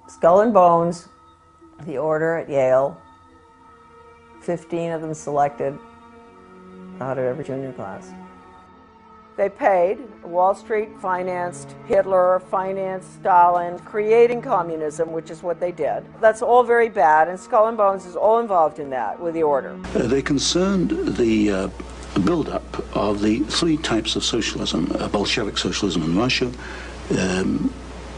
Skull and Bones, the order at Yale, 15 of them selected out of every junior class. They paid. Wall Street financed Hitler, financed Stalin, creating communism, which is what they did. That's all very bad, and Skull and Bones is all involved in that with the order. They concerned the build-up of the three types of socialism: Bolshevik socialism in Russia,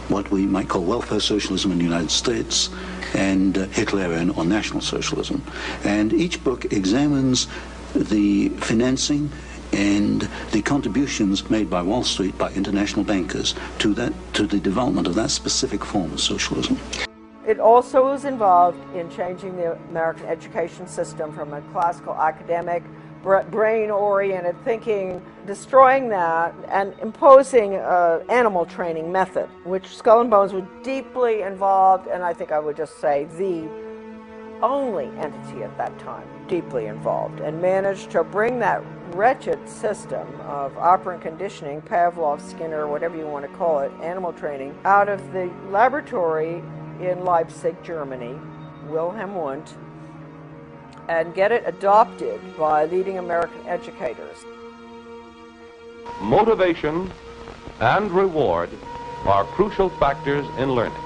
what we might call welfare socialism in the United States, and Hitlerian or National Socialism. And each book examines the financing and the contributions made by Wall Street, by international bankers, to the development of that specific form of socialism. It also was involved in changing the American education system from a classical academic, brain-oriented thinking, destroying that, and imposing an animal training method, which Skull and Bones was deeply involved, and I think I would just say the only entity at that time deeply involved, and managed to bring that wretched system of operant conditioning, Pavlov, Skinner, whatever you want to call it, animal training, out of the laboratory in Leipzig, Germany, Wilhelm Wundt, and get it adopted by leading American educators. Motivation and reward are crucial factors in learning.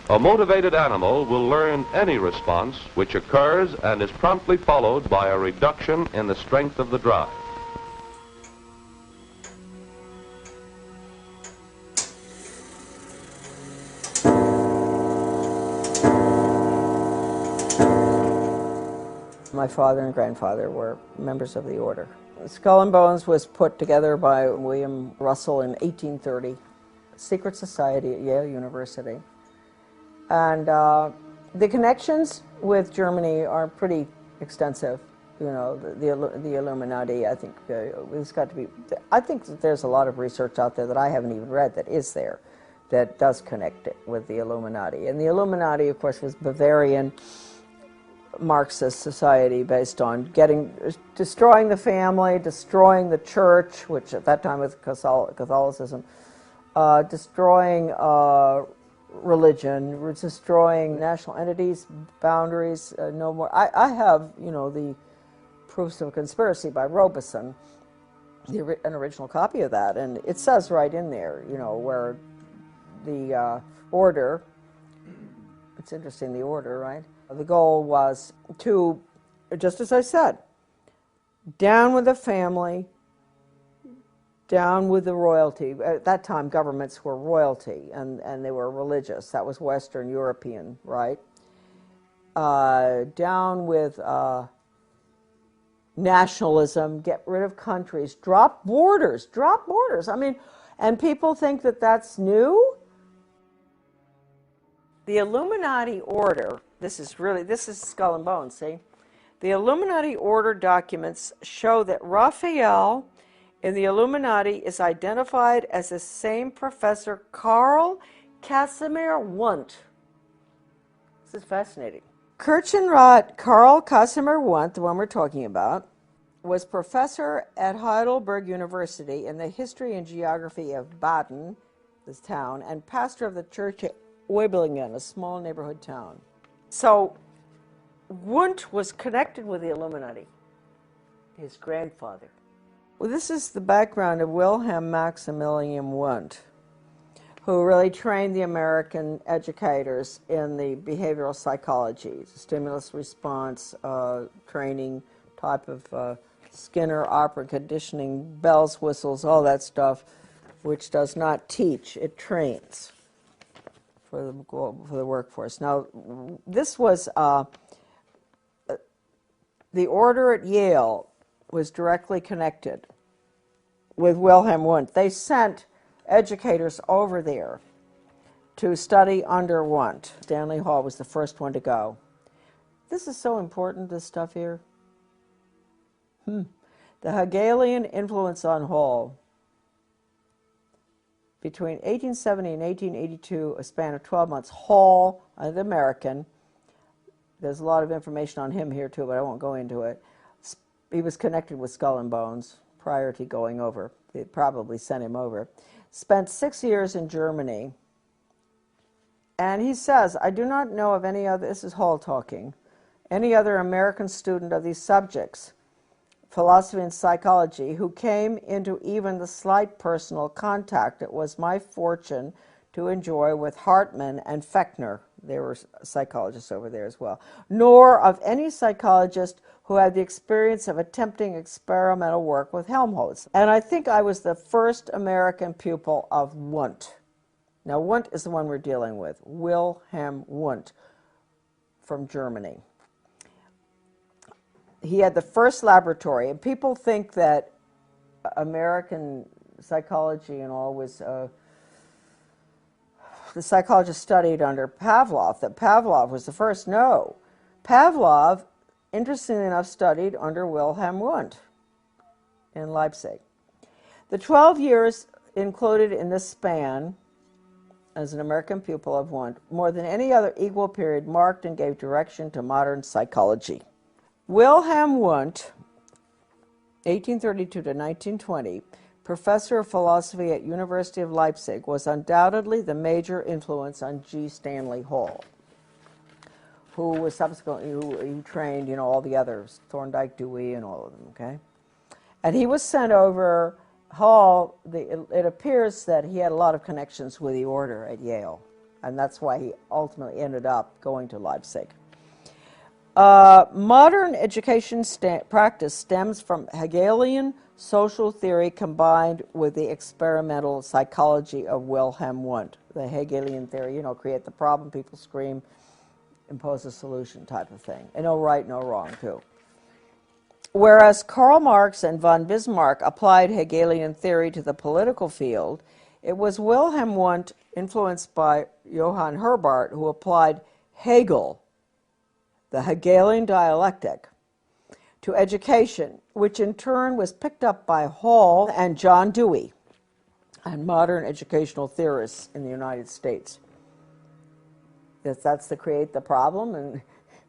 A motivated animal will learn any response which occurs and is promptly followed by a reduction in the strength of the drive. My father and grandfather were members of the order. Skull and Bones was put together by William Russell in 1830, secret society at Yale University. And the connections with Germany are pretty extensive. You know, the Illuminati, I think it's got to be, I think that there's a lot of research out there that I haven't even read that is there, that does connect it with the Illuminati. And the Illuminati, of course, was Bavarian Marxist society based on destroying the family, destroying the church, which at that time was Catholicism, destroying religion, destroying national entities, boundaries, no more. I have, you know, the Proofs of Conspiracy by Robeson, an original copy of that, and it says right in there, you know, where the order, it's interesting, the order, right? The goal was to, just as I said, down with the family, down with the royalty. At that time, governments were royalty, and they were religious. That was Western European, right? Down with nationalism, get rid of countries, drop borders. I mean, and people think that that's new. The Illuminati order, this is Skull and Bones, see? The Illuminati order documents show that Raphael in the Illuminati is identified as the same Professor Karl Casimir Wundt. This is fascinating. Kirchenrat Karl Casimir Wundt, the one we're talking about, was professor at Heidelberg University in the history and geography of Baden, this town, and pastor of the church at Oeblingen, a small neighborhood town. So Wundt was connected with the Illuminati, his grandfather. Well, this is the background of Wilhelm Maximilian Wundt, who really trained the American educators in the behavioral psychology, stimulus response training type of Skinner, operant conditioning, bells, whistles, all that stuff, which does not teach, it trains for the workforce. Now, this was the order at Yale was directly connected with Wilhelm Wundt. They sent educators over there to study under Wundt. Stanley Hall was the first one to go. This is so important, this stuff here. The Hegelian influence on Hall. Between 1870 and 1882, a span of 12 months, Hall, the American, there's a lot of information on him here too, but I won't go into it. He was connected with Skull and Bones prior to going over. They probably sent him over. Spent 6 years in Germany And he says, I do not know of any other, this is Hall talking, any other American student of these subjects, philosophy and psychology, who came into even the slight personal contact it was my fortune to enjoy with Hartmann and Fechner. There were psychologists over there as well. Nor of any psychologist who had the experience of attempting experimental work with Helmholtz. And I think I was the first American pupil of Wundt. Now, Wundt is the one we're dealing with, Wilhelm Wundt from Germany. He had the first laboratory, and people think that American psychology and all was, the psychologist studied under Pavlov, that Pavlov was the first. No. Pavlov, interestingly enough, studied under Wilhelm Wundt in Leipzig. The 12 years included in this span as an American pupil of Wundt, more than any other equal period, marked and gave direction to modern psychology. Wilhelm Wundt, 1832 to 1920, professor of philosophy at University of Leipzig, was undoubtedly the major influence on G. Stanley Hall, who was subsequently, who trained, all the others, Thorndike, Dewey, and all of them, okay? And he was sent over, Hall, it appears that he had a lot of connections with the order at Yale, and that's why he ultimately ended up going to Leipzig. Modern education practice stems from Hegelian social theory combined with the experimental psychology of Wilhelm Wundt. The Hegelian theory, create the problem, people scream, impose a solution type of thing. And no right, no wrong, too. Whereas Karl Marx and von Bismarck applied Hegelian theory to the political field, it was Wilhelm Wundt, influenced by Johann Herbart, who applied Hegel, the Hegelian dialectic, to education, which in turn was picked up by Hall and John Dewey and modern educational theorists in the United States. That's to create the problem, and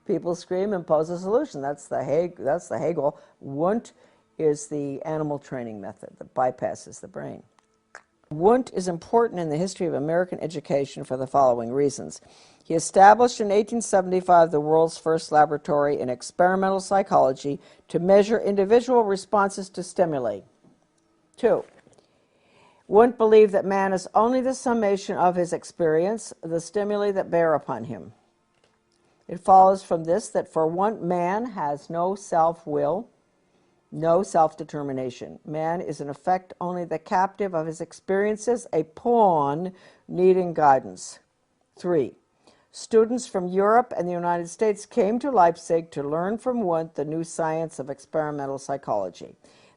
people scream, impose a solution. That's the Hegel. Wundt is the animal training method that bypasses the brain. Wundt is important in the history of American education for the following reasons. He established in 1875 the world's first laboratory in experimental psychology to measure individual responses to stimuli. 2. Wundt believed that man is only the summation of his experience, the stimuli that bear upon him. It follows from this that for Wundt, man has no self-will, no self-determination. Man is in effect only the captive of his experiences, a pawn needing guidance. 3. Students from Europe and the United States came to Leipzig to learn from Wundt the new science of experimental psychology.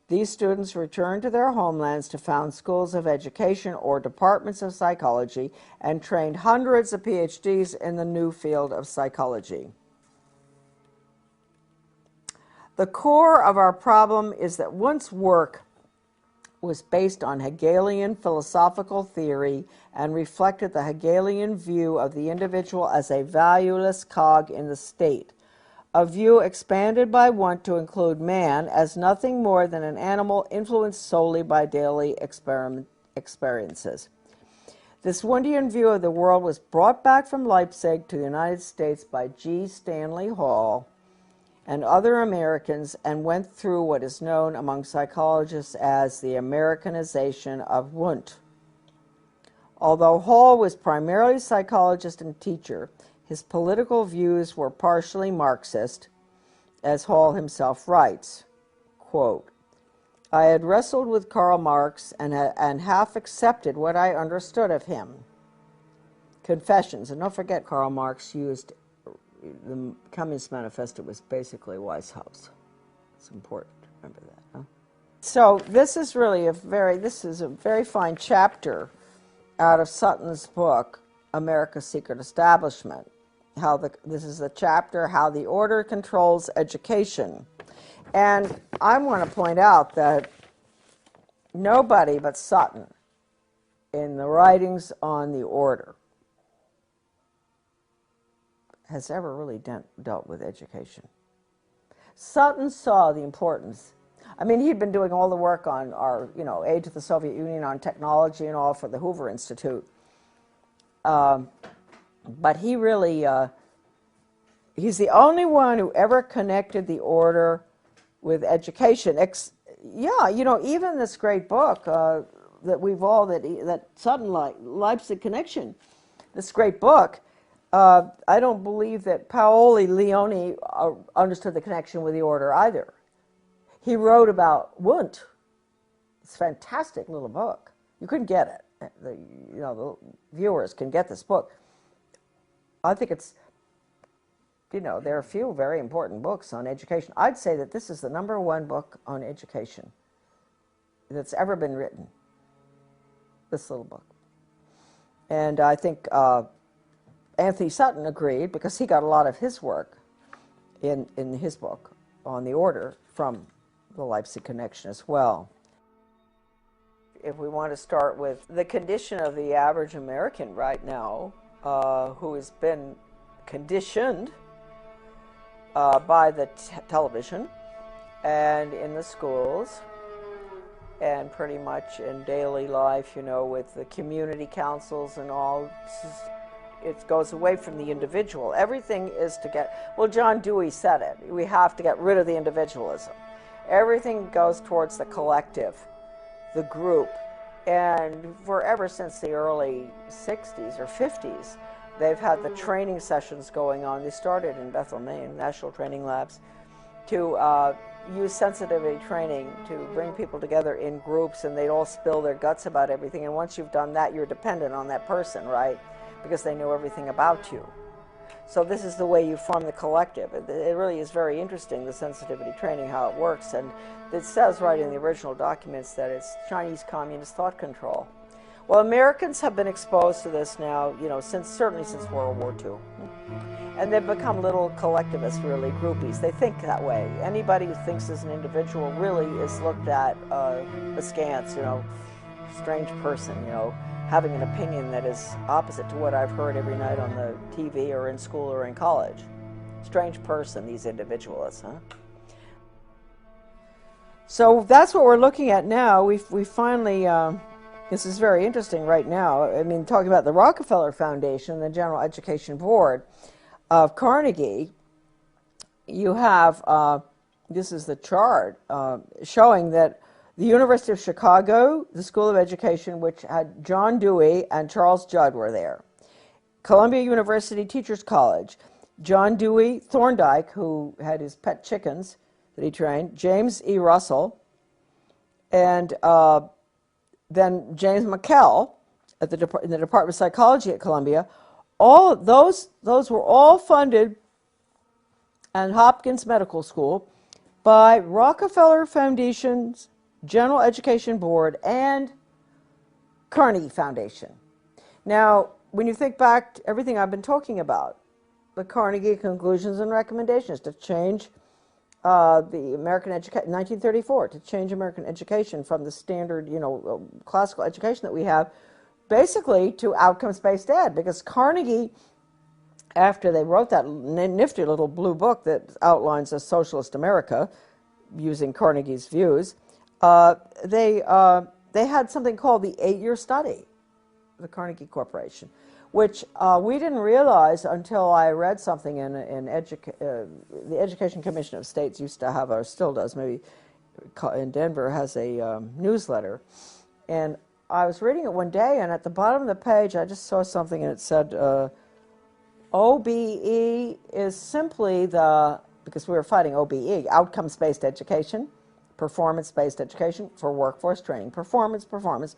These students returned to their homelands to found schools of education or departments of psychology and trained hundreds of PhDs in the new field of psychology. The core of our problem is that Wundt's work was based on Hegelian philosophical theory and reflected the Hegelian view of the individual as a valueless cog in the state, a view expanded by Wundt to include man as nothing more than an animal influenced solely by daily experiences. This Wundtian view of the world was brought back from Leipzig to the United States by G. Stanley Hall and other Americans and went through what is known among psychologists as the Americanization of Wundt. Although Hall was primarily a psychologist and teacher, his political views were partially Marxist, as Hall himself writes, quote, I had wrestled with Karl Marx and half accepted what I understood of him. Confessions, and don't forget Karl Marx used the Communist Manifesto was basically Weishaupt. It's important to remember that. Huh? So this is really a very fine chapter out of Sutton's book, America's Secret Establishment. This is the chapter, How the Order Controls Education. And I want to point out that nobody but Sutton in the writings on the order has ever really dealt with education. Sutton saw the importance. I mean, he'd been doing all the work on our, aid to the Soviet Union on technology and all for the Hoover Institute. but he really, he's the only one who ever connected the order with education. Yeah, you know, even this great book that we've all, that Sutton Leipzig Connection, this great book, I don't believe that Paoli Leone understood the connection with the order either. He wrote about Wundt. It's a fantastic little book. You couldn't get it. The viewers can get this book. I think it's, you know, there are a few very important books on education. I'd say that this is the #1 book on education that's ever been written, this little book. And I think Anthony Sutton agreed, because he got a lot of his work in his book on the order from the Leipzig Connection as well. If we want to start with the condition of the average American right now, who has been conditioned by the television and in the schools and pretty much in daily life, you know, with the community councils and all, it goes away from the individual. Everything is to get, well, John Dewey said it, we have to get rid of the individualism. Everything goes towards the collective, the group. And ever since the early 60s or 50s, they've had the training sessions going on. They started in Bethel, Maine, National Training Labs, to use sensitivity training to bring people together in groups, and they'd all spill their guts about everything. And once you've done that, you're dependent on that person, right? Because they know everything about you. So this is the way you form the collective. It really is very interesting, the sensitivity training, how it works. And it says right in the original documents that it's Chinese communist thought control. Well, Americans have been exposed to this now, you know, certainly since World War II. And they've become little collectivists, really, groupies. They think that way. Anybody who thinks as an individual really is looked at askance, you know, strange person, you know, having an opinion that is opposite to what I've heard every night on the TV or in school or in college. Strange person, these individualists, huh? So that's what we're looking at now. We finally, this is very interesting right now. I mean, talking about the Rockefeller Foundation, the General Education Board of Carnegie, you have, this is the chart showing that the University of Chicago, the School of Education, which had John Dewey and Charles Judd were there. Columbia University Teachers College, John Dewey Thorndike, who had his pet chickens that he trained, James E. Russell, and then James McKell in the Department of Psychology at Columbia. All those were all funded, and Hopkins Medical School, by Rockefeller Foundation's General Education Board and Carnegie Foundation. Now, when you think back to everything I've been talking about, the Carnegie Conclusions and Recommendations to change the American education, 1934, to change American education from the standard, you know, classical education that we have, basically to outcomes-based ed, because Carnegie, after they wrote that nifty little blue book that outlines a socialist America using Carnegie's views, they had something called the 8-year study, the Carnegie Corporation, which we didn't realize until I read something in the Education Commission of States used to have, or still does, maybe in Denver, has a newsletter. And I was reading it one day, and at the bottom of the page, I just saw something, and it said, OBE is simply because we were fighting OBE, outcomes-based education, performance-based education for workforce training, performance.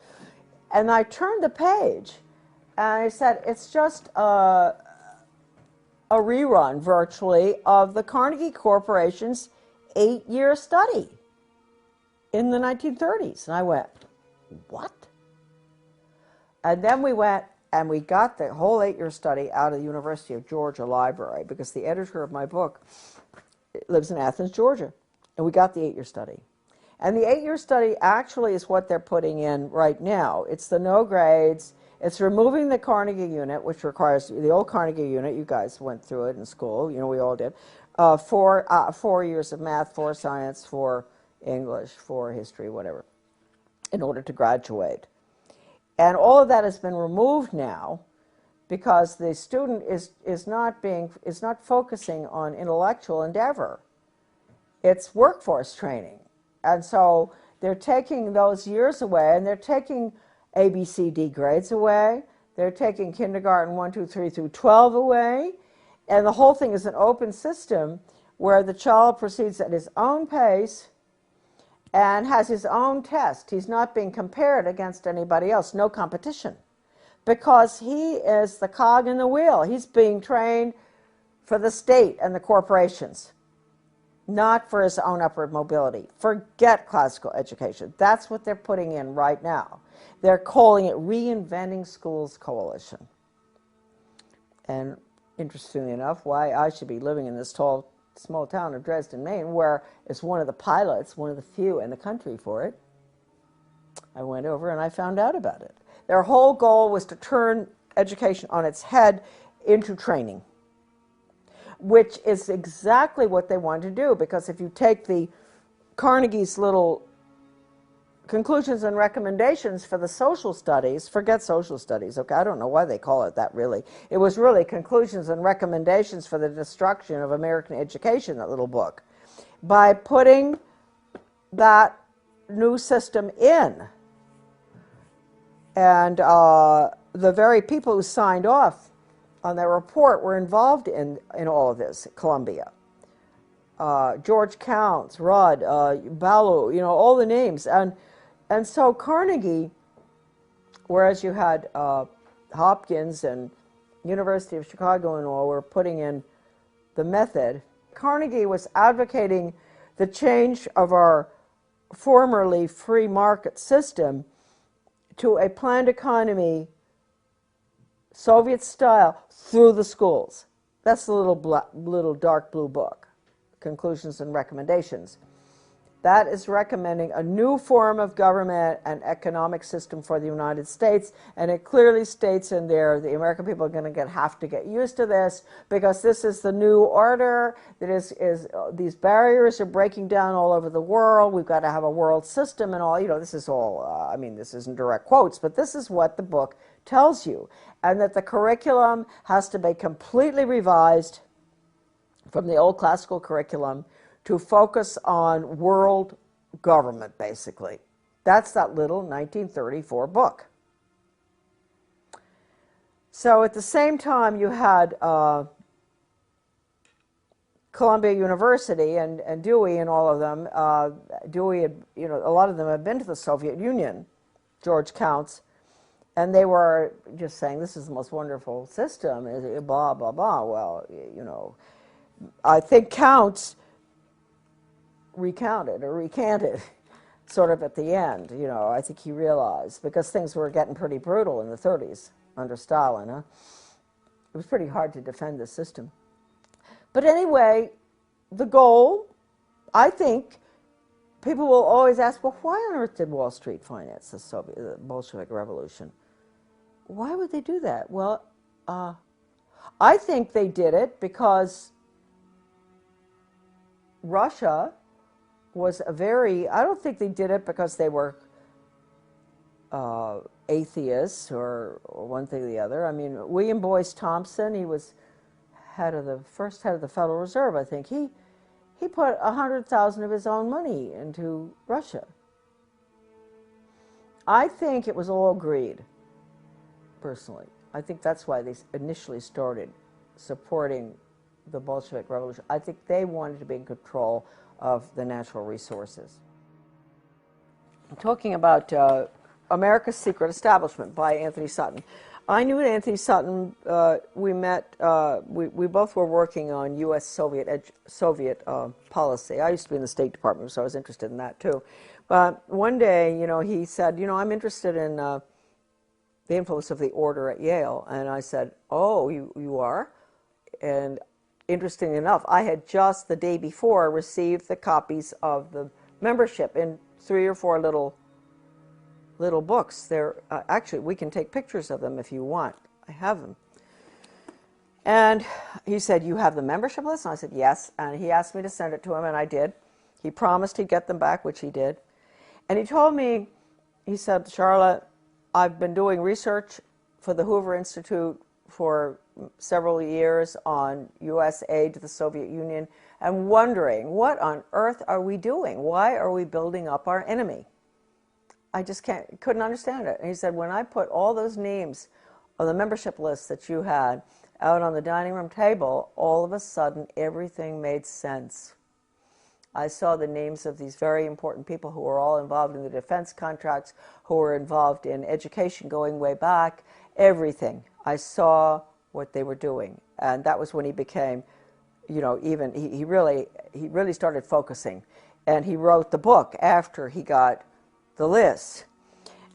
And I turned the page, and I said, it's just a rerun, virtually, of the Carnegie Corporation's 8-year study in the 1930s. And I went, what? And then we went and we got the whole 8-year study out of the University of Georgia Library, because the editor of my book lives in Athens, Georgia. And we got the 8-year study. And the 8-year study actually is what they're putting in right now. It's the no grades. It's removing the Carnegie unit, which requires the old Carnegie unit. You guys went through it in school. You know, we all did. 4 years of math, 4 science, 4 English, 4 history, whatever, in order to graduate. And all of that has been removed now, because the student is not focusing on intellectual endeavor. It's workforce training. And so they're taking those years away, and they're taking ABCD grades away. They're taking kindergarten 1, 2, 3 through 12 away. And the whole thing is an open system where the child proceeds at his own pace and has his own test. He's not being compared against anybody else, no competition, because he is the cog in the wheel. He's being trained for the state and the corporations, not for his own upward mobility. Forget classical education. That's what they're putting in right now. They're calling it Reinventing Schools Coalition. And interestingly enough, why I should be living in this small town of Dresden, Maine, where it's one of the pilots, one of the few in the country for it. I went over and I found out about it. Their whole goal was to turn education on its head into training, which is exactly what they wanted to do, because if you take the Carnegie's little conclusions and recommendations for the social studies, forget social studies, okay, I don't know why they call it that really. It was really conclusions and recommendations for the destruction of American education, that little book. By putting that new system in, and the very people who signed off on their report were involved in all of this. Columbia, George Counts, Rudd, Ballou, all the names. And so Carnegie, whereas you had Hopkins and University of Chicago and all were putting in the method, Carnegie was advocating the change of our formerly free market system to a planned economy, Soviet style, through the schools. That's the little dark blue book, Conclusions and Recommendations. That is recommending a new form of government and economic system for the United States, and it clearly states in there the American people are going to have to get used to this, because this is the new order. That is these barriers are breaking down all over the world. We've got to have a world system and all. This is all. I mean, this isn't direct quotes, but this is what the book tells you, and that the curriculum has to be completely revised from the old classical curriculum to focus on world government, basically. That's that little 1934 book. So at the same time, you had Columbia University and Dewey and all of them. Dewey had, a lot of them had been to the Soviet Union, George Counts, and they were just saying, this is the most wonderful system, blah, blah, blah. Well, I think Counts recounted or recanted sort of at the end. I think he realized, because things were getting pretty brutal in the 30s under Stalin. It was pretty hard to defend the system. But anyway, the goal, I think, people will always ask, well, why on earth did Wall Street finance the Bolshevik Revolution? Why would they do that? Well, I think they did it because Russia was I don't think they did it because they were atheists or one thing or the other. I mean, William Boyce Thompson, he was first head of the Federal Reserve, I think. He put $100,000 of his own money into Russia. I think it was all greed, personally. I think that's why they initially started supporting the Bolshevik Revolution. I think they wanted to be in control of the natural resources. I'm talking about America's Secret Establishment by Anthony Sutton. I knew Anthony Sutton. We met. We both were working on U.S. Soviet policy. I used to be in the State Department, so I was interested in that too. But one day, he said, I'm interested in the influence of the order at Yale, and I said, oh, you are? And interestingly enough, I had just the day before received the copies of the membership in 3 or 4 little books. They're actually, we can take pictures of them if you want. I have them. And he said, you have the membership list? And I said, yes. And he asked me to send it to him, and I did. He promised he'd get them back, which he did. And he told me, he said, Charlotte, I've been doing research for the Hoover Institute for several years on U.S. aid to the Soviet Union and wondering, what on earth are we doing? Why are we building up our enemy? I just couldn't understand it. And he said, when I put all those names on the membership list that you had out on the dining room table, all of a sudden everything made sense. I saw the names of these very important people who were all involved in the defense contracts, who were involved in education going way back, everything. I saw what they were doing. And that was when he became, you know, even, he really started focusing. And he wrote the book after he got the list.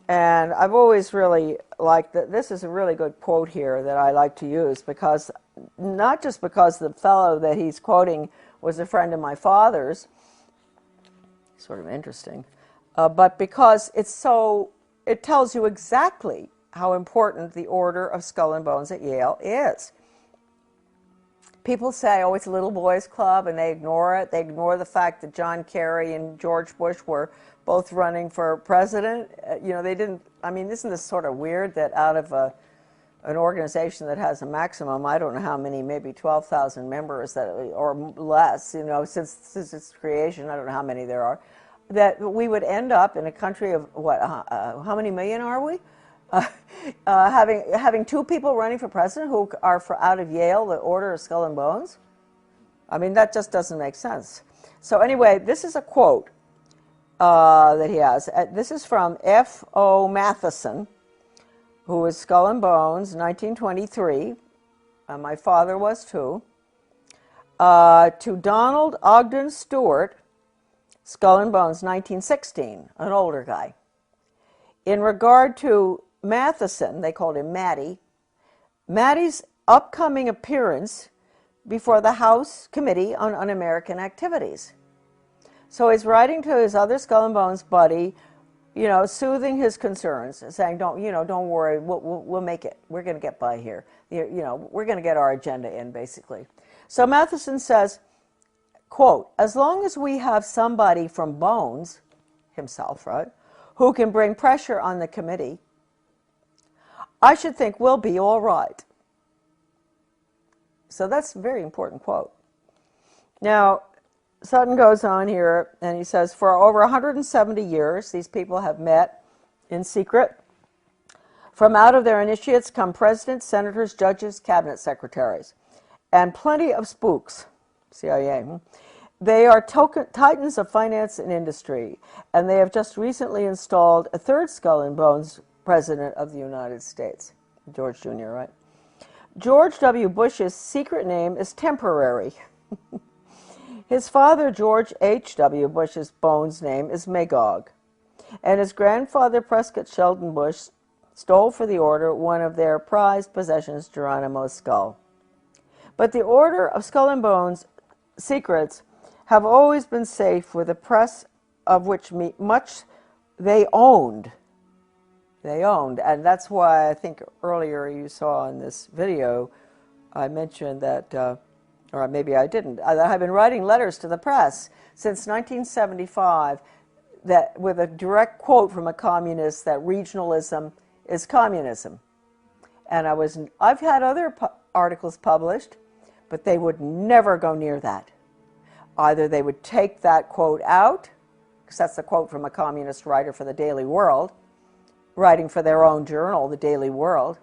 And I've always really liked that. This is a really good quote here that I like to use, because not just because the fellow that he's quoting was a friend of my father's, sort of interesting, but because it tells you exactly how important the Order of Skull and Bones at Yale is. People say, oh, it's a little boys club, and they ignore it. They ignore the fact that John Kerry and George Bush were both running for president. You know, they didn't, I mean, isn't this sort of weird that out of an organization that has a maximum, I don't know how many, maybe 12,000 members that, or less, you know, since its creation, I don't know how many there are, that we would end up in a country of, what, how many million are we? Having two people running for president who are out of Yale, the Order of Skull and Bones? I mean, that just doesn't make sense. So anyway, this is a quote that he has. This is from F.O. Matheson, who was Skull and Bones, 1923. My father was too. To Donald Ogden Stewart, Skull and Bones, 1916, an older guy. In regard to Matheson, they called him Matty, Matty's upcoming appearance before the House Committee on Un-American Activities. So he's writing to his other Skull and Bones buddy, you know, soothing his concerns, saying, don't worry, we'll make it. We're going to get by here. You know, we're going to get our agenda in, basically. So Matheson says, quote, as long as we have somebody from Bones, himself, right, who can bring pressure on the committee, I should think we'll be all right. So that's a very important quote. Now, Sutton goes on here, and he says, for over 170 years, these people have met in secret. From out of their initiates come presidents, senators, judges, cabinet secretaries, and plenty of spooks, CIA. They are titans of finance and industry, and they have just recently installed a third Skull and Bones president of the United States, George Jr., right? George W. Bush's secret name is Temporary. His father, George H.W. Bush's Bones name is Magog, and his grandfather, Prescott Sheldon Bush, stole for the order one of their prized possessions, Geronimo's skull. But the Order of Skull and Bones secrets have always been safe with the press, of which much they owned. They owned, and that's why I think earlier you saw in this video, I mentioned that, or maybe I didn't, I've been writing letters to the press since 1975 that, with a direct quote from a communist, that regionalism is communism. And I've had other articles published, but they would never go near that. Either they would take that quote out, because that's a quote from a communist writer for the Daily World, writing for their own journal, the Daily World.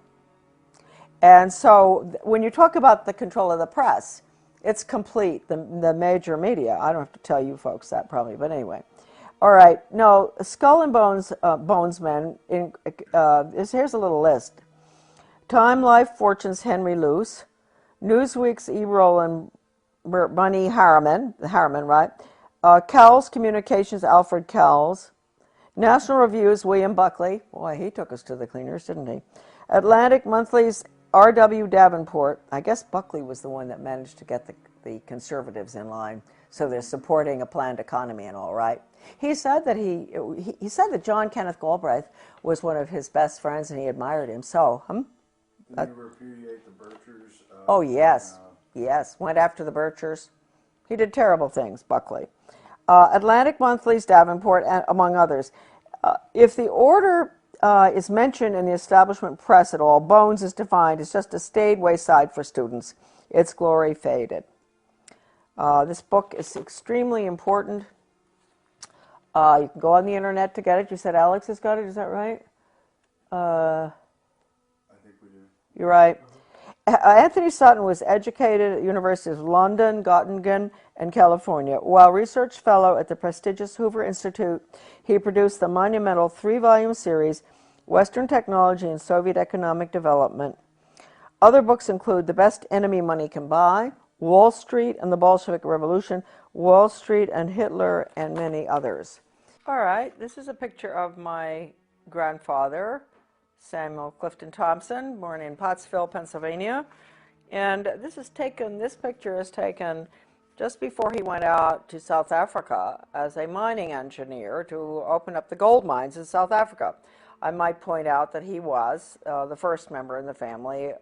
And so when you talk about the control of the press, it's complete, the major media. I don't have to tell you folks that probably, but anyway. All right, no, Skull and Bones, Bonesmen, here's a little list. Time, Life, Fortunes, Henry Luce, Newsweek's E. Roland Bunny Harriman, right? Cowles Communications, Alfred Cowles. National Review's William Buckley. Boy, he took us to the cleaners, didn't he? Atlantic Monthly's R.W. Davenport. I guess Buckley was the one that managed to get the conservatives in line, so they're supporting a planned economy and all, right? He said that he said that John Kenneth Galbraith was one of his best friends, and he admired him. So, Did he repudiate the Birchers? Oh yes, yes. Went after the Birchers. He did terrible things, Buckley. Atlantic Monthly's Davenport, among others. If the Order is mentioned in the establishment press at all. Bones is defined as just a staid wayside for students. Its glory faded. This book is extremely important. You can go on the internet to get it. You said Alex has got it, is that right? I think we do. You're right. Anthony Sutton was educated at the Universities of London, Göttingen, and California. While research fellow at the prestigious Hoover Institute, he produced the monumental 3-volume series, Western Technology and Soviet Economic Development. Other books include The Best Enemy Money Can Buy, Wall Street and the Bolshevik Revolution, Wall Street and Hitler, and many others. All right, this is a picture of my grandfather, Samuel Clifton Thompson, born in Pottsville, Pennsylvania. And this picture is taken just before he went out to South Africa as a mining engineer to open up the gold mines in South Africa. I might point out that he was the first member in the family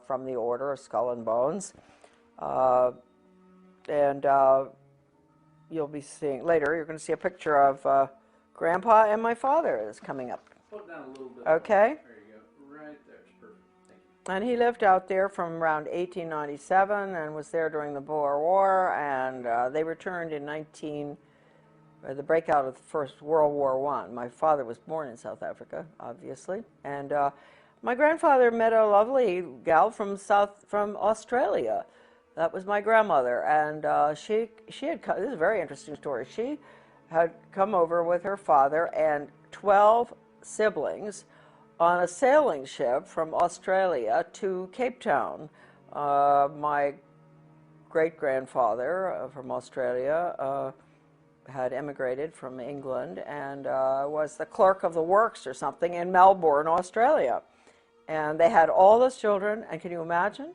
from the Order of Skull and Bones. You'll be seeing later, you're going to see a picture of Grandpa and my father is coming up. Hold down a little bit. Okay. There you go. Right there. It's perfect. Thank you. And he lived out there from around 1897 and was there during the Boer War, and they returned in the breakout of the First World War I. My father was born in South Africa, obviously, and my grandfather met a lovely gal from Australia. That was my grandmother, and she had come, this is a very interesting story. She had come over with her father and 12 siblings on a sailing ship from Australia to Cape Town. My great-grandfather from Australia had emigrated from England and was the clerk of the works or something in Melbourne, Australia. And they had all those children, and can you imagine?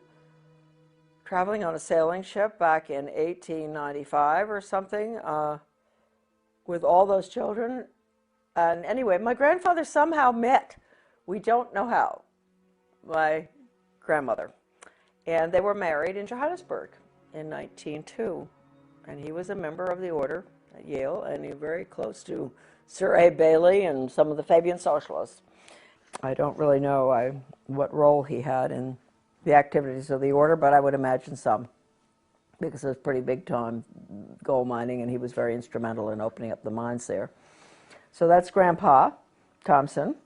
Traveling on a sailing ship back in 1895 or something with all those children. And anyway, my grandfather somehow met, we don't know how, my grandmother. And they were married in Johannesburg in 1902. And he was a member of the order at Yale, and he was very close to Sir A. Bailey and some of the Fabian socialists. I don't really know what role he had in the activities of the order, but I would imagine some, because it was pretty big time gold mining, and he was very instrumental in opening up the mines there. So that's Grandpa Thompson.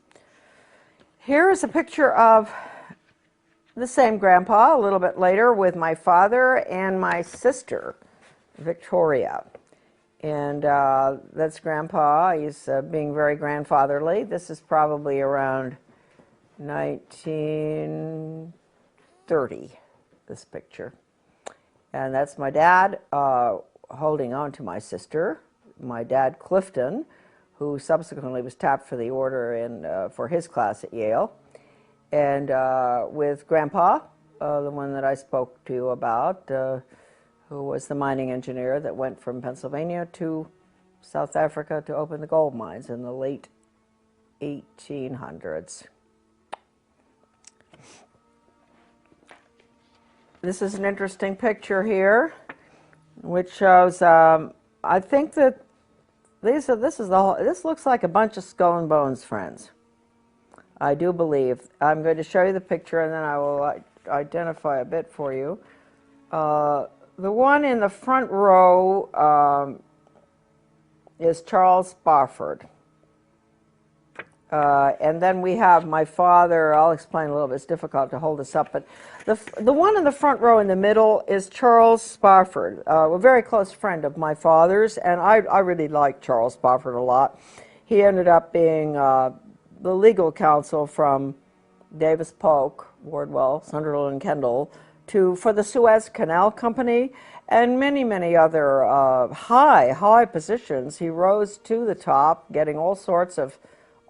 Here is a picture of the same Grandpa a little bit later with my father and my sister, Victoria. And that's Grandpa. He's being very grandfatherly. This is probably around 1930, this picture. And that's my dad holding on to my sister, my dad Clifton, who subsequently was tapped for the order for his class at Yale. And with Grandpa, the one that I spoke to you about, who was the mining engineer that went from Pennsylvania to South Africa to open the gold mines in the late 1800s. This is an interesting picture here, which shows, I think that this looks like a bunch of skull and bones friends. I do believe. I'm going to show you the picture and then I will identify a bit for you. The one in the front row is Charles Spofford. And then we have my father. I'll explain a little bit. It's difficult to hold this up. But the one in the front row in the middle is Charles Spofford, a very close friend of my father's. And I really liked Charles Spofford a lot. He ended up being the legal counsel from Davis Polk, Wardwell, Sunderland, and Kendall, for the Suez Canal Company and many, many other high positions. He rose to the top, getting all sorts of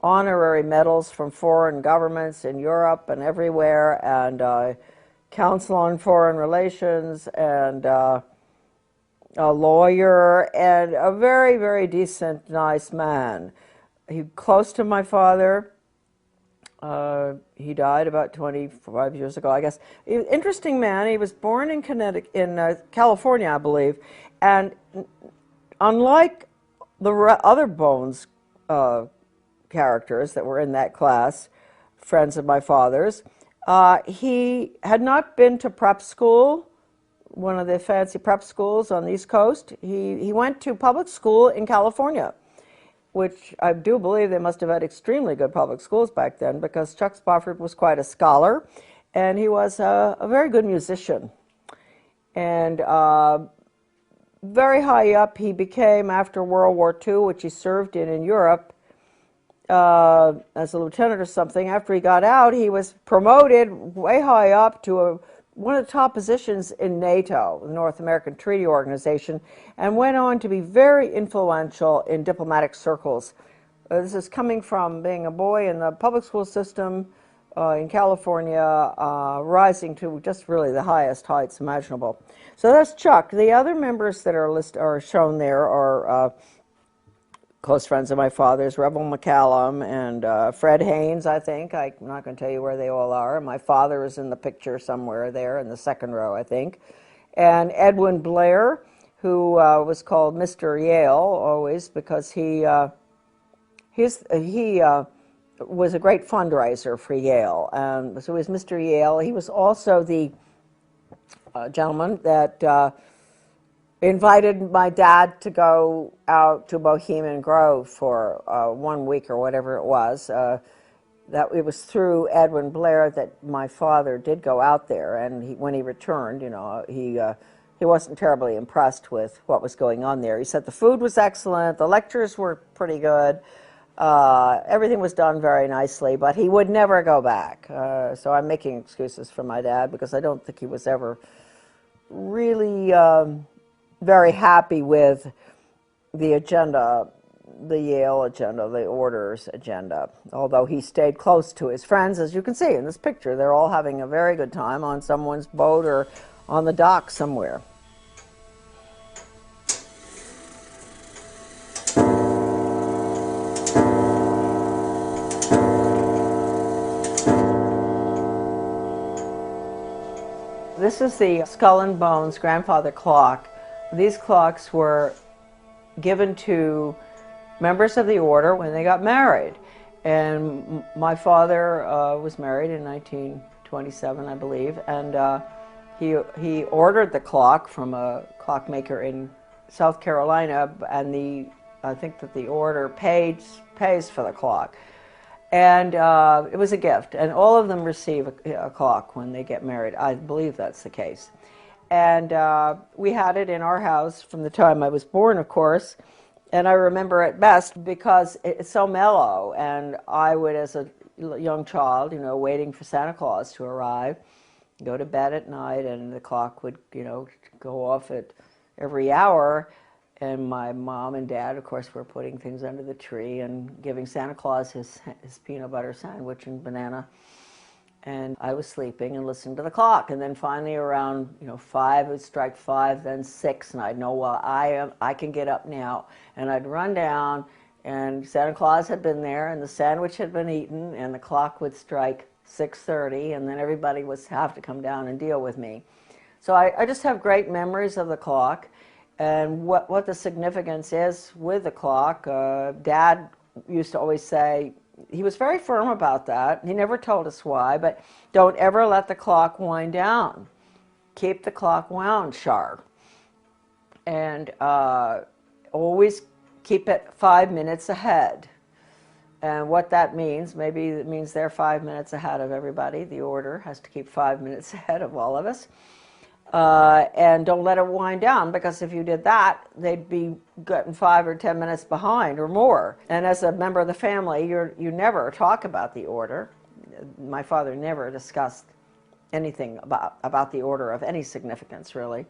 honorary medals from foreign governments in Europe and everywhere, and counsel on foreign relations, and a lawyer, and a very, very decent, nice man. He close to my father. He died about 25 years ago, I guess. Interesting man. He was born in California, I believe, and unlike the other Bones characters that were in that class, friends of my father's. He had not been to prep school, one of the fancy prep schools on the East Coast. He went to public school in California, which I do believe they must have had extremely good public schools back then, because Chuck Spofford was quite a scholar, and he was a very good musician. And very high up he became after World War II, which he served in Europe as a lieutenant or something. After he got out, he was promoted way high up to one of the top positions in NATO, the North American Treaty Organization, and went on to be very influential in diplomatic circles. This is coming from being a boy in the public school system in California, rising to just really the highest heights imaginable. So that's Chuck. The other members that are shown there are close friends of my father's, Rebel McCallum and Fred Haynes, I think. I'm not going to tell you where they all are. My father is in the picture somewhere there in the second row, I think. And Edwin Blair, who was called Mr. Yale always because he was a great fundraiser for Yale. So he was Mr. Yale. He was also the gentleman that invited my dad to go out to Bohemian Grove for 1 week or whatever it was. That it was through Edwin Blair that my father did go out there, and when he returned, you know, he wasn't terribly impressed with what was going on there. He said the food was excellent, the lectures were pretty good, everything was done very nicely, but he would never go back. So I'm making excuses for my dad because I don't think he was ever really very happy with the agenda, the Yale agenda, the Order's agenda, although he stayed close to his friends. As you can see in this picture, they're all having a very good time on someone's boat or on the dock somewhere. This is the Skull and Bones grandfather clock. These clocks were given to members of the order when they got married. And my father was married in 1927, I believe, and he ordered the clock from a clockmaker in South Carolina, and I think that the order pays for the clock. And it was a gift, and all of them receive a clock when they get married. I believe that's the case. And we had it in our house from the time I was born, of course, and I remember it best because it's so mellow, and I would, as a young child, you know, waiting for Santa Claus to arrive, go to bed at night, and the clock would, you know, go off at every hour. And my mom and dad, of course, were putting things under the tree and giving Santa Claus his peanut butter sandwich and banana. And I was sleeping and listening to the clock. And then finally around, you know, 5, it would strike 5, then 6, and I'd know, well, I can get up now. And I'd run down, and Santa Claus had been there, and the sandwich had been eaten, and the clock would strike 6:30, and then everybody would have to come down and deal with me. So I just have great memories of the clock. And what the significance is with the clock. Dad used to always say, he was very firm about that. He never told us why, but don't ever let the clock wind down. Keep the clock wound sharp. And always keep it 5 minutes ahead. And what that means, maybe it means they're 5 minutes ahead of everybody. The order has to keep 5 minutes ahead of all of us. And don't let it wind down, because if you did that, they'd be getting 5 or 10 minutes behind or more. And as a member of the family, you never talk about the order. My father never discussed anything about the order of any significance, really.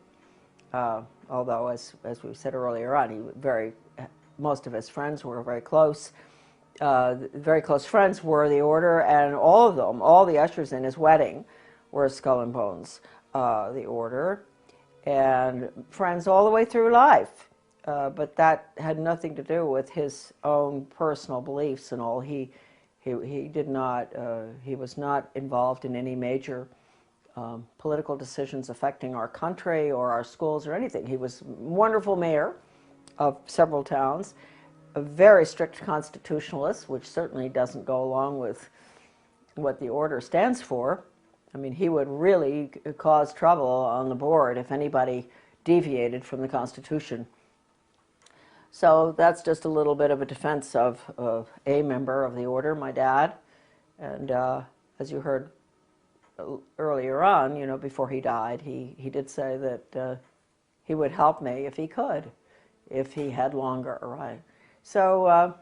Although, as we said earlier on, most of his friends were very close. Very close friends were the order, and all of them, all the ushers in his wedding, were Skull and Bones. The order, and friends all the way through life. But that had nothing to do with his own personal beliefs and all. He did not, he was not involved in any major political decisions affecting our country or our schools or anything. He was a wonderful mayor of several towns, very strict constitutionalist, which certainly doesn't go along with what the order stands for. I mean, he would really cause trouble on the board if anybody deviated from the Constitution. So that's just a little bit of a defense of a member of the order, my dad. And as you heard earlier on, you know, before he died, he did say that he would help me if he could, if he had longer, right? So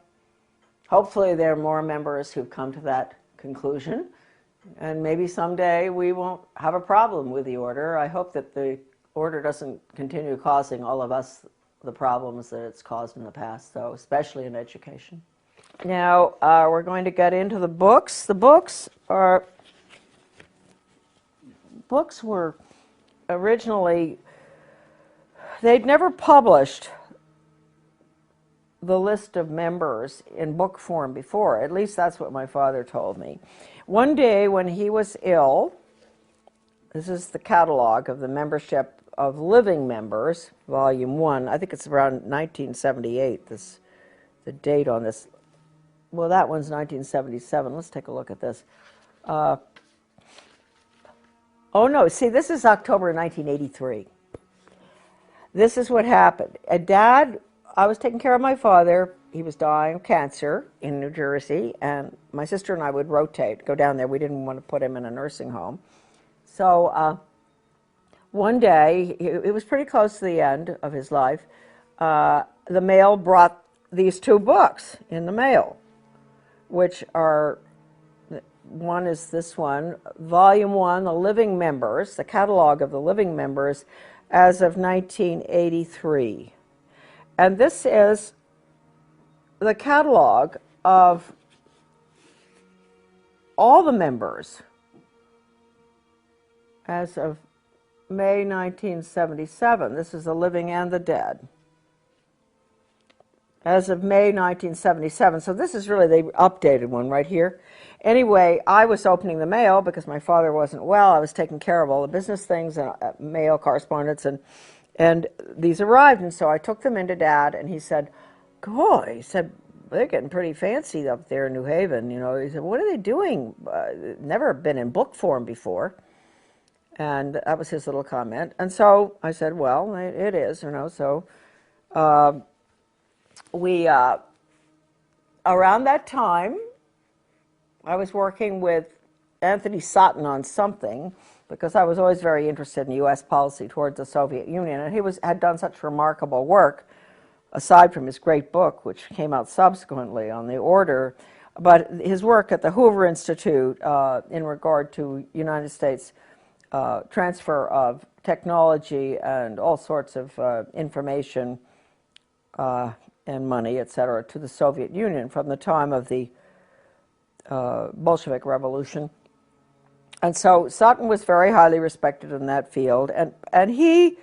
hopefully there are more members who've come to that conclusion, and maybe someday we won't have a problem with the order. I hope that the order doesn't continue causing all of us the problems that it's caused in the past, though, especially in education. Now we're going to get into the books. The books were originally, they'd never published the list of members in book form before. At least that's what my father told me. One day when he was ill, this is the catalog of the membership of living members, volume 1. I think it's around 1978, the date on this. Well, that one's 1977. Let's take a look at this. Oh no, see, this is October 1983. This is what happened. Dad, I was taking care of my father. He was dying of cancer in New Jersey, and my sister and I would rotate, go down there. We didn't want to put him in a nursing home. So one day, it was pretty close to the end of his life, the mail brought these two books in the mail, which are, one is this one, Volume 1, The Living Members, the catalog of the living members as of 1983. And this is the catalog of all the members as of May 1977. This is the living and the dead. As of May 1977. So this is really the updated one right here. Anyway, I was opening the mail because my father wasn't well. I was taking care of all the business things and mail correspondence, and these arrived, and so I took them into Dad, and he said, "God," he said, "they're getting pretty fancy up there in New Haven." You know, he said, "What are they doing? Never been in book form before." And that was his little comment. And so I said, "Well, it is, you know." So we around that time, I was working with Anthony Sutton on something, because I was always very interested in U.S. policy towards the Soviet Union, and he had done such remarkable work, aside from his great book, which came out subsequently on the order, but his work at the Hoover Institute in regard to United States transfer of technology and all sorts of information and money, etc., to the Soviet Union from the time of the Bolshevik Revolution. And so Sutton was very highly respected in that field, and he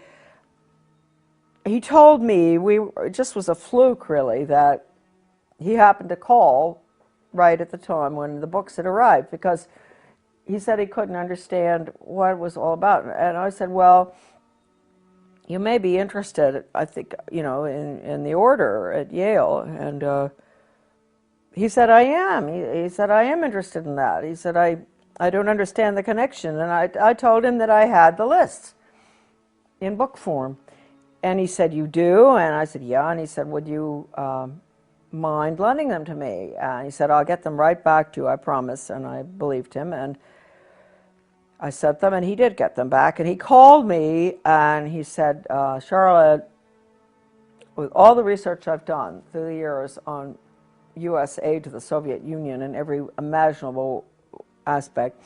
told me, it just was a fluke really, that he happened to call right at the time when the books had arrived, because he said he couldn't understand what it was all about. And I said, "Well, you may be interested, I think, you know, in the order at Yale." And he said, "I am." He said, "I am interested in that." He said, I don't understand the connection. And I told him that I had the lists in book form. And he said, "You do?" And I said, "Yeah." And he said, "Would you mind lending them to me?" And he said, "I'll get them right back to you, I promise." And I believed him, and I sent them, and he did get them back. And he called me, and he said, "Charlotte, with all the research I've done through the years on U.S. aid to the Soviet Union in every imaginable aspect,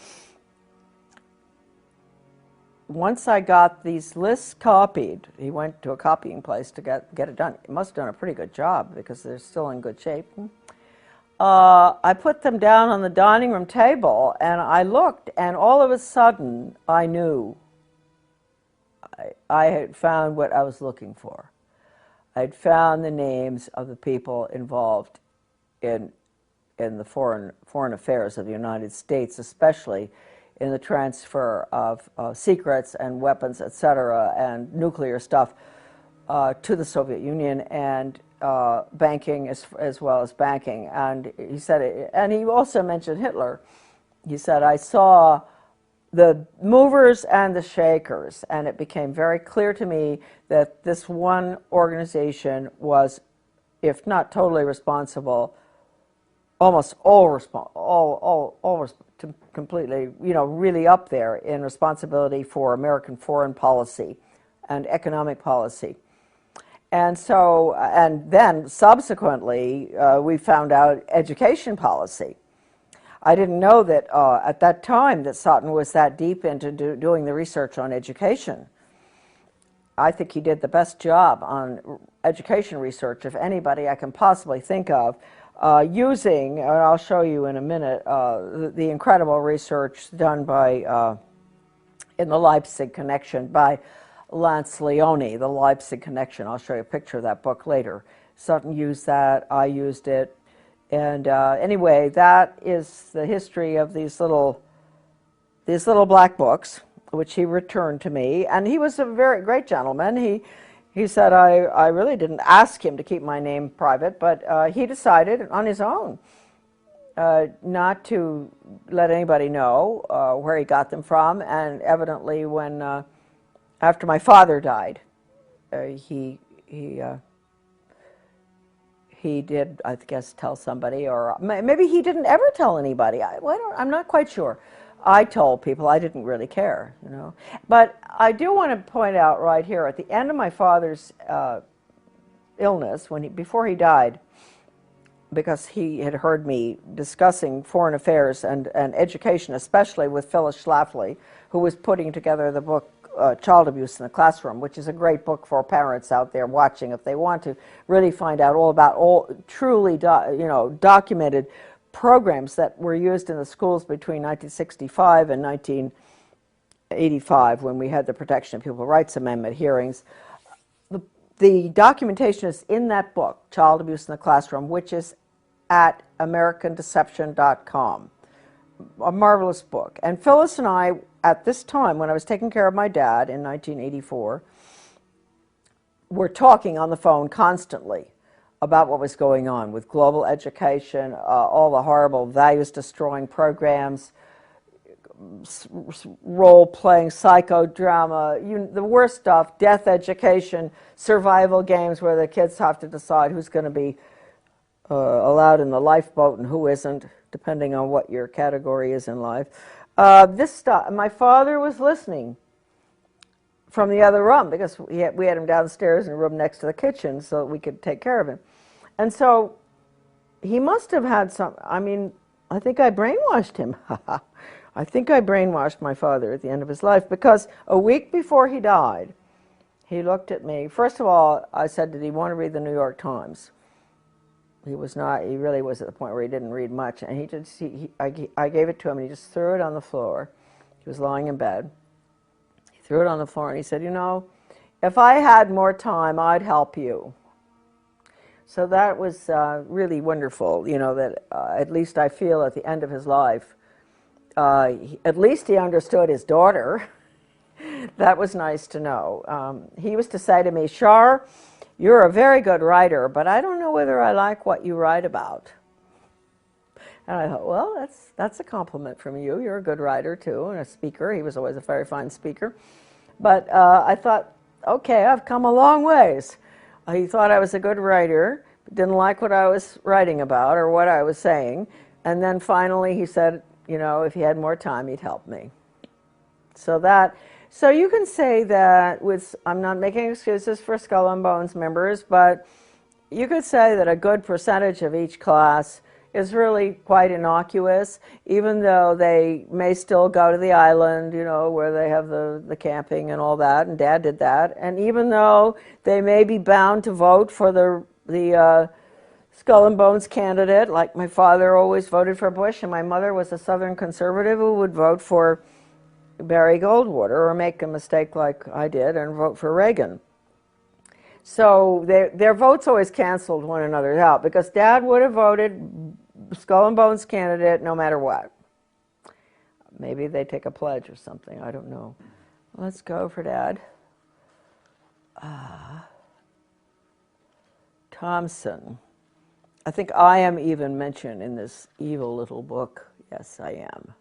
once I got these lists copied," he went to a copying place to get it done. He must have done a pretty good job because they're still in good shape. I put them down on the dining room table, and I looked, and all of a sudden I knew I had found what I was looking for. I'd found the names of the people involved in the foreign affairs of the United States, especially in the transfer of secrets and weapons, etc., and nuclear stuff to the Soviet Union. And banking as well as banking. And he said, and he also mentioned Hitler. He said, I saw the movers and the shakers, and it became very clear to me that this one organization was, if not totally responsible, almost completely, really up there in responsibility for American foreign policy and economic policy. And so, and then subsequently, we found out education policy. I didn't know that at that time that Sutton was that deep into doing the research on education. I think he did the best job on education research of anybody I can possibly think of, using, and I'll show you in a minute, the incredible research done by, in the Leipzig Connection by Lance Leone, the Leipzig Connection. I'll show you a picture of that book later. Sutton used that, I used it, and anyway, that is the history of these little black books, which he returned to me. And he was a very great gentleman. He said, I really didn't ask him to keep my name private, but he decided on his own not to let anybody know where he got them from. And evidently, when after my father died, he did, I guess, tell somebody, or maybe he didn't ever tell anybody. I'm not quite sure. I told people. I didn't really care, But I do want to point out right here, at the end of my father's illness, before he died, because he had heard me discussing foreign affairs and education, especially with Phyllis Schlafly, who was putting together the book Child Abuse in the Classroom, which is a great book for parents out there watching if they want to really find out all about truly documented programs that were used in the schools between 1965 and 1985, when we had the Protection of People's Rights Amendment hearings. The documentation is in that book, Child Abuse in the Classroom, which is at AmericanDeception.com. A marvelous book. And Phyllis and I, at this time, when I was taking care of my dad in 1984, were talking on the phone constantly about what was going on with global education, all the horrible values-destroying programs, role-playing, psychodrama, the worst stuff, death education, survival games where the kids have to decide who's going to be allowed in the lifeboat and who isn't, depending on what your category is in life. This stuff, my father was listening from the other room, because we had him downstairs in a room next to the kitchen so that we could take care of him. And so he must have had some, I think I brainwashed him. I think I brainwashed my father at the end of his life, because a week before he died, he looked at me. First of all, I said, did he want to read the New York Times? He was not, he really was at the point where he didn't read much. And I gave it to him, and he just threw it on the floor. He was lying in bed. He threw it on the floor, and he said, if I had more time, I'd help you. So that was really wonderful, that at least I feel at the end of his life, at least he understood his daughter. That was nice to know. He used to say to me, Shar, you're a very good writer, but I don't know whether I like what you write about. And I thought, well, that's a compliment from you. You're a good writer, too, and a speaker. He was always a very fine speaker. But I thought, okay, I've come a long ways. He thought I was a good writer, but didn't like what I was writing about or what I was saying. And then finally he said, if he had more time, he'd help me. So you can say that I'm not making excuses for Skull and Bones members, but you could say that a good percentage of each class is really quite innocuous, even though they may still go to the island, where they have the camping and all that, and Dad did that. And even though they may be bound to vote for the Skull and Bones candidate, like my father always voted for Bush, and my mother was a Southern conservative who would vote for Barry Goldwater, or make a mistake like I did and vote for Reagan. So their votes always canceled one another out, because Dad would have voted Skull and Bones candidate no matter what. Maybe they take a pledge or something, I don't know. Let's go for Dad. Thompson. I think I am even mentioned in this evil little book. Yes, I am.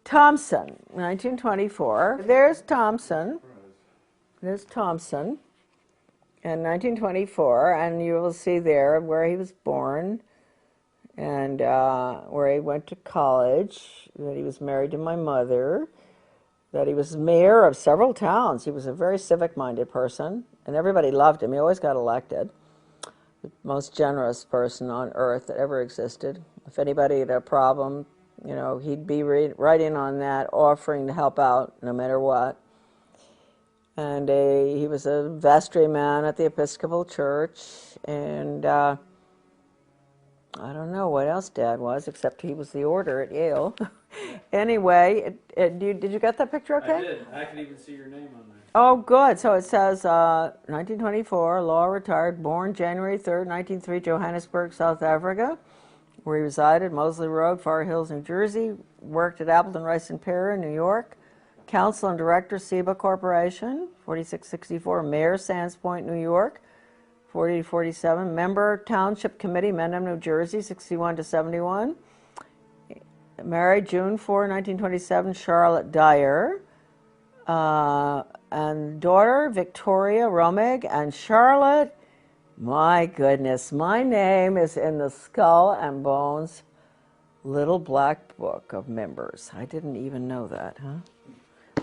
Thompson, 1924. There's Thompson. There's Thompson in 1924, and you will see there where he was born and where he went to college, that he was married to my mother, that he was mayor of several towns. He was a very civic-minded person, and everybody loved him. He always got elected. The most generous person on earth that ever existed. If anybody had a problem, you know, he'd be right in on that, offering to help out no matter what. And he was a vestryman at the Episcopal Church, and I don't know what else Dad was, except he was the order at Yale. Anyway, did you get that picture okay? I did. I could even see your name on there. Oh, good. So it says 1924, law retired, born January 3rd, 1903, Johannesburg, South Africa, where he resided, Moseley Road, Far Hills, New Jersey, worked at Appleton, Rice and Perry, New York, counsel and director, SEBA Corporation, 4664, mayor, Sands Point, New York, 40-47, member, Township Committee, Mendham, New Jersey, 61 to 71, married June 4, 1927, Charlotte Dyer, and daughter, Victoria Romig, and Charlotte, my goodness, my name is in the Skull and Bones little black book of members. I didn't even know that, huh?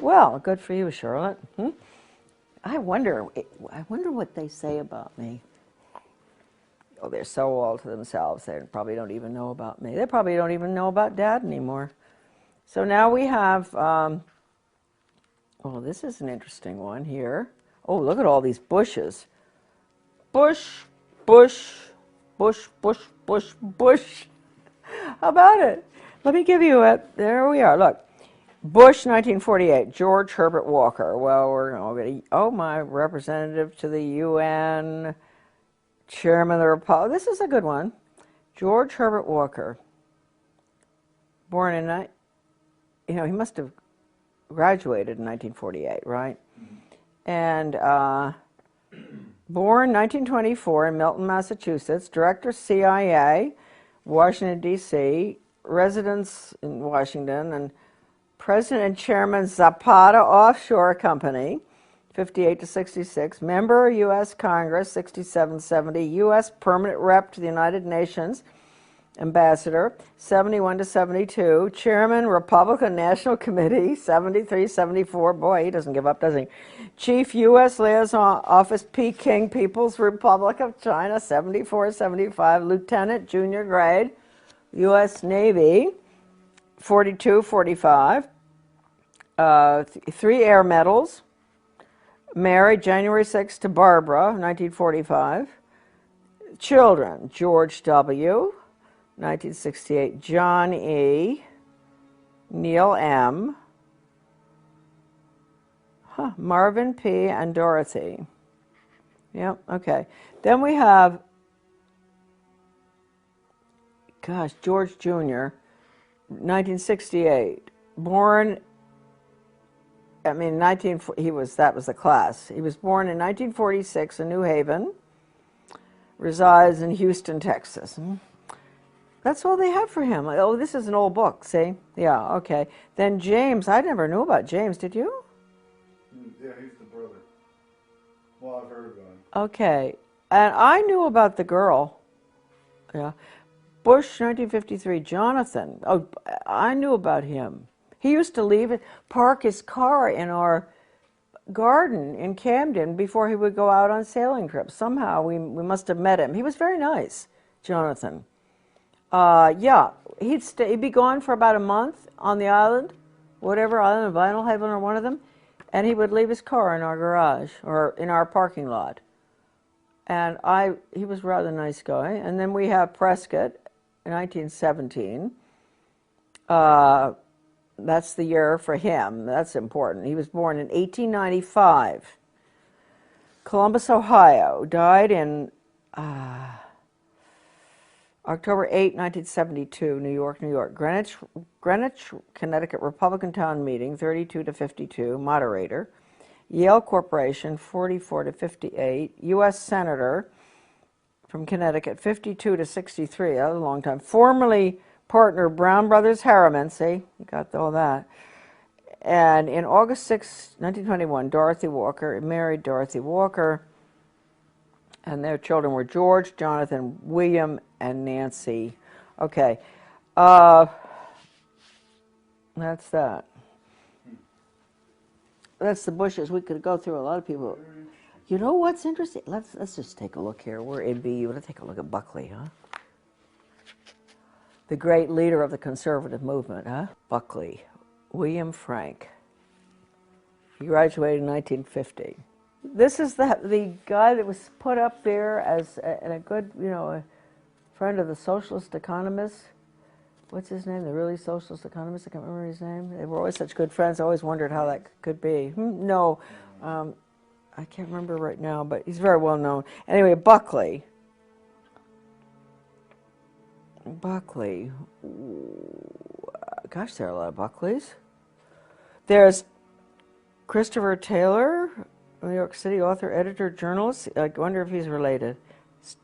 Well, good for you, Charlotte. I wonder what they say about me. Oh, they're so all to themselves. They probably don't even know about me. They probably don't even know about Dad anymore. So now we have, oh, this is an interesting one here. Oh, look at all these bushes. Bush, bush, bush, bush, bush, bush. How about it? Let me give you a, there we are, look. Bush, 1948, George Herbert Walker. Well, we're going to, oh, my representative to the UN, chairman of the Republic. This is a good one. George Herbert Walker, born in, you know, he must have graduated in 1948, right? And born 1924 in Milton, Massachusetts, director CIA, Washington, D.C., residence in Washington, and President and Chairman Zapata Offshore Company, 58 to 66, member U.S. Congress, 67-70, U.S. Permanent Rep to the United Nations, Ambassador, 71 to 72, Chairman, Republican National Committee, 73-74, boy, he doesn't give up, does he? Chief U.S. Liaison Office, Peking People's Republic of China, 74-75, Lieutenant, junior grade, U.S. Navy, 42-45, 3 air medals, married January 6th to Barbara, 1945, children, George W., 1968, John E., Neil M., Marvin P., and Dorothy. Yep, okay. Then we have, gosh, George Jr., 1968, born, I mean, that was the class. He was born in 1946 in New Haven, resides in Houston, Texas. That's all they have for him. Oh, this is an old book, see? Yeah, okay. Then James, I never knew about James, did you? Yeah, he's the brother. Well, I've heard about him. Okay, and I knew about the girl. Yeah. Bush, 1953, Jonathan. Oh, I knew about him. He used to park his car in our garden in Camden before he would go out on sailing trips. Somehow we must have met him. He was very nice, Jonathan. Yeah, he'd be gone for about a month on the island, whatever island, Vinalhaven or one of them, and he would leave his car in our garage or in our parking lot. And he was a rather nice guy. And then we have Prescott, 1917. That's the year for him. That's important. He was born in 1895. Columbus, Ohio. Died in October 8, 1972, New York, New York. Greenwich, Connecticut Republican Town Meeting, 32 to 52, moderator. Yale Corporation, 44 to 58. U.S. Senator, from Connecticut, 52 to 63. That was a long time. Formerly partner Brown Brothers Harriman. See, you got all that. And in August 6, 1921, Dorothy Walker married Dorothy Walker, and their children were George, Jonathan, William, and Nancy. Okay, that's that. That's the Bushes. We could go through a lot of people. You know what's interesting? Let's just take a look here. We're in BU. Let's take a look at Buckley, huh? The great leader of the conservative movement, huh? Buckley. William Frank. He graduated in 1950. This is the guy that was put up there as a good, a friend of the socialist economists. What's his name? The really socialist economist? I can't remember his name. They were always such good friends. I always wondered how that could be. No, I can't remember right now, but he's very well known. Anyway, Buckley. Buckley. Gosh, there are a lot of Buckleys. There's Christopher Taylor, New York City author, editor, journalist. I wonder if he's related.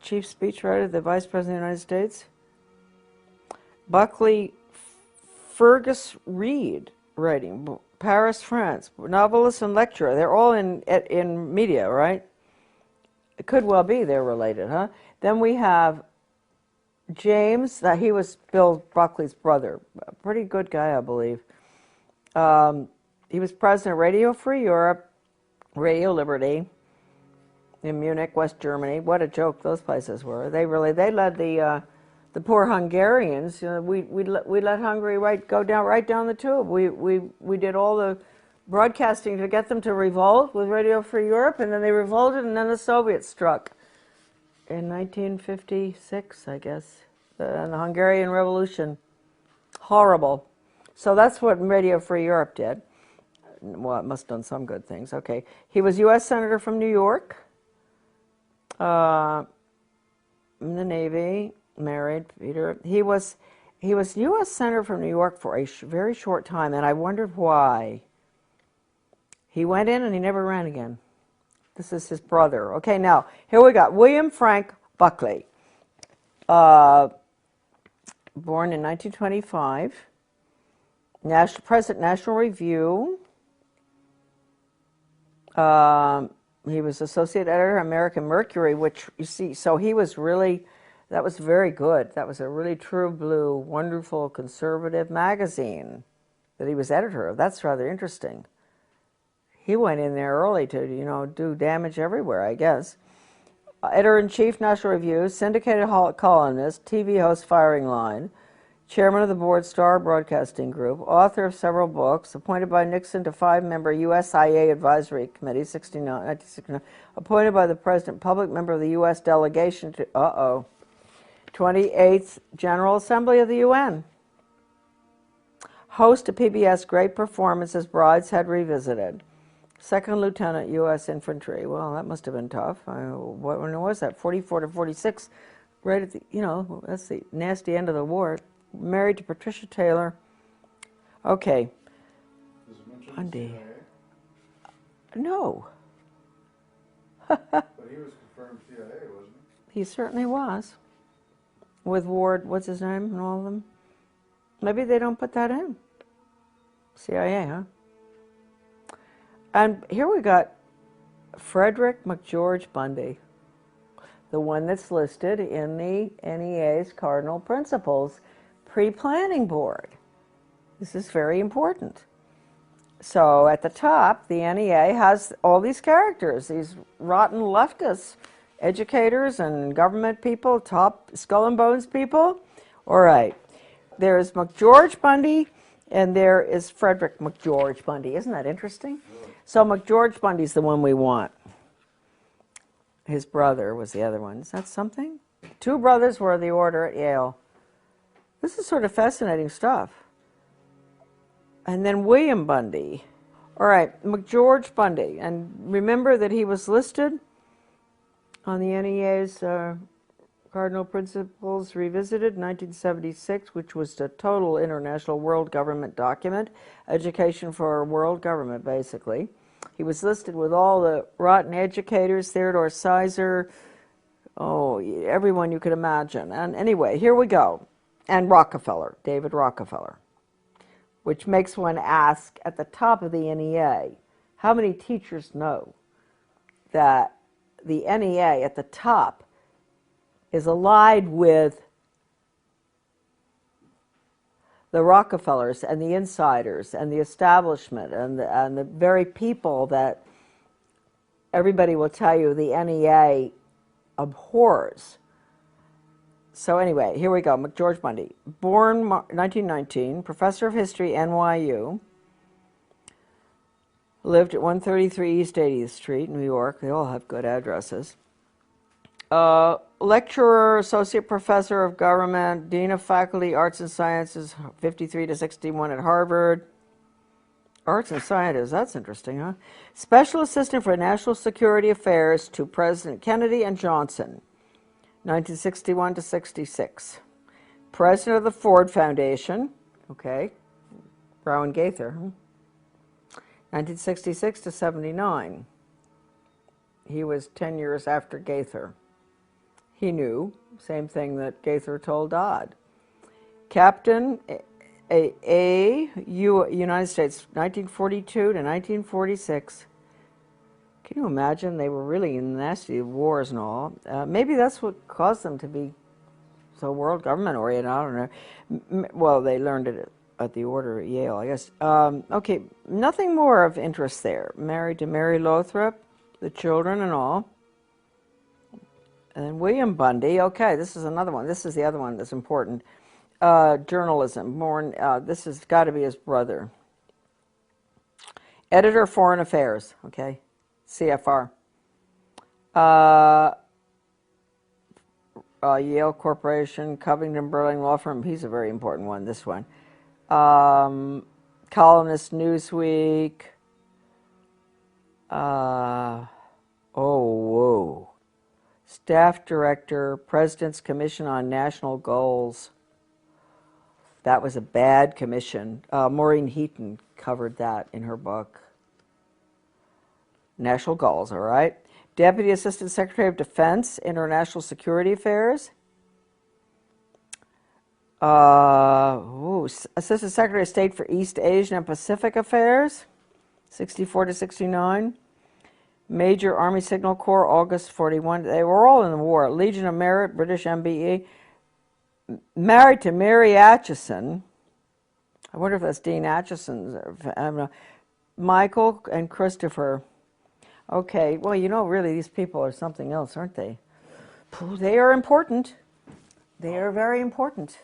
Chief speechwriter of the Vice President of the United States. Buckley Fergus Reed, writing, Paris, France. Novelist and lecturer. They're all in media, right? It could well be they're related, huh? Then we have James, that he was Bill Buckley's brother. A pretty good guy, I believe. He was president of Radio Free Europe, Radio Liberty in Munich, West Germany. What a joke those places were. They led the poor Hungarians. We let Hungary go right down the tube. We did all the broadcasting to get them to revolt with Radio Free Europe, and then they revolted, and then the Soviets struck in 1956, I guess, and the Hungarian Revolution. Horrible. So that's what Radio Free Europe did. Well, it must have done some good things. Okay. He was U.S. Senator from New York, in the Navy, married, Peter. He was U.S. Senator from New York for a very short time, and I wondered why. He went in and he never ran again. This is his brother. Okay, now, here we got William Frank Buckley, born in 1925, President National Review. He was associate editor of American Mercury, which, you see, so he was really, that was very good. That was a really true blue, wonderful conservative magazine that he was editor of. That's rather interesting. He went in there early to, do damage everywhere, I guess. Editor-in-chief, National Review, syndicated columnist, TV host, Firing Line, chairman of the board, Star Broadcasting Group, author of several books, appointed by Nixon to 5-member USIA Advisory Committee, 1969, appointed by the President, public member of the U.S. delegation to, 28th General Assembly of the UN. Host of PBS Great Performances, Brideshead Revisited. Second Lieutenant, U.S. Infantry. Well, that must have been tough. When was that? 44 to 46, right at the, that's the nasty end of the war. Married to Patricia Taylor. Okay. Does it mention Bundy. CIA? No. But he was confirmed CIA, wasn't He certainly was. With Ward, what's his name, and all of them. Maybe they don't put that in. CIA, huh? And here we got Frederick McGeorge Bundy, the one that's listed in the NEA's Cardinal Principles Pre-Planning Board. This is very important. So at the top, the NEA has all these characters, these rotten leftists, educators and government people, top skull and bones people. All right. There's McGeorge Bundy, and there is Frederick McGeorge Bundy. Isn't that interesting? So McGeorge Bundy's the one we want. His brother was the other one. Is that something? 2 brothers were of the order at Yale. This is sort of fascinating stuff. And then William Bundy. All right, McGeorge Bundy. And remember that he was listed on the NEA's Cardinal Principles Revisited, 1976, which was the total international world government document, education for world government, basically. He was listed with all the rotten educators, Theodore Sizer, Oh, everyone you could imagine. And anyway, here we go. And Rockefeller, David Rockefeller, which makes one ask at the top of the NEA, how many teachers know that the NEA at the top is allied with the Rockefellers and the insiders and the establishment and the very people that everybody will tell you the NEA abhors. So anyway, here we go. George Mundy, born 1919, professor of history, NYU, lived at 133 East 80th Street, New York. They all have good addresses. Lecturer, associate professor of government, dean of faculty, arts and sciences, 53 to 61 at Harvard. Arts and sciences, that's interesting, huh? Special assistant for national security affairs to President Kennedy and Johnson, 1961 to 66. President of the Ford Foundation, okay, Rowan Gaither, 1966 to 79. He was 10 years after Gaither. He knew, same thing that Gaither told Dodd. Captain United States, 1942 to 1946. Can you imagine? They were really in nasty wars and all. Maybe that's what caused them to be so world government oriented. I don't know. Well, they learned it at the order at Yale, I guess. Okay, nothing more of interest there. Married to Mary Lothrop, the children and all. And then William Bundy, okay, this is another one. This is the other one that's important. Journalism, this has got to be his brother. Editor, Foreign Affairs, okay, CFR. Yale Corporation, Covington Burling Law Firm, he's a very important one, this one. Columnist, Newsweek. Oh, whoa. Staff Director, President's Commission on National Goals. That was a bad commission. Maureen Heaton covered that in her book. National Goals, all right. Deputy Assistant Secretary of Defense, International Security Affairs. Assistant Secretary of State for East Asian and Pacific Affairs, 64 to 69. Major Army Signal Corps, August 41. They were all in the war. Legion of Merit, British MBE. Married to Mary Atchison. I wonder if that's Dean Atchison's. I don't know. Michael and Christopher. Okay, well, you know, really, these people are something else, aren't they? They are important. They are very important.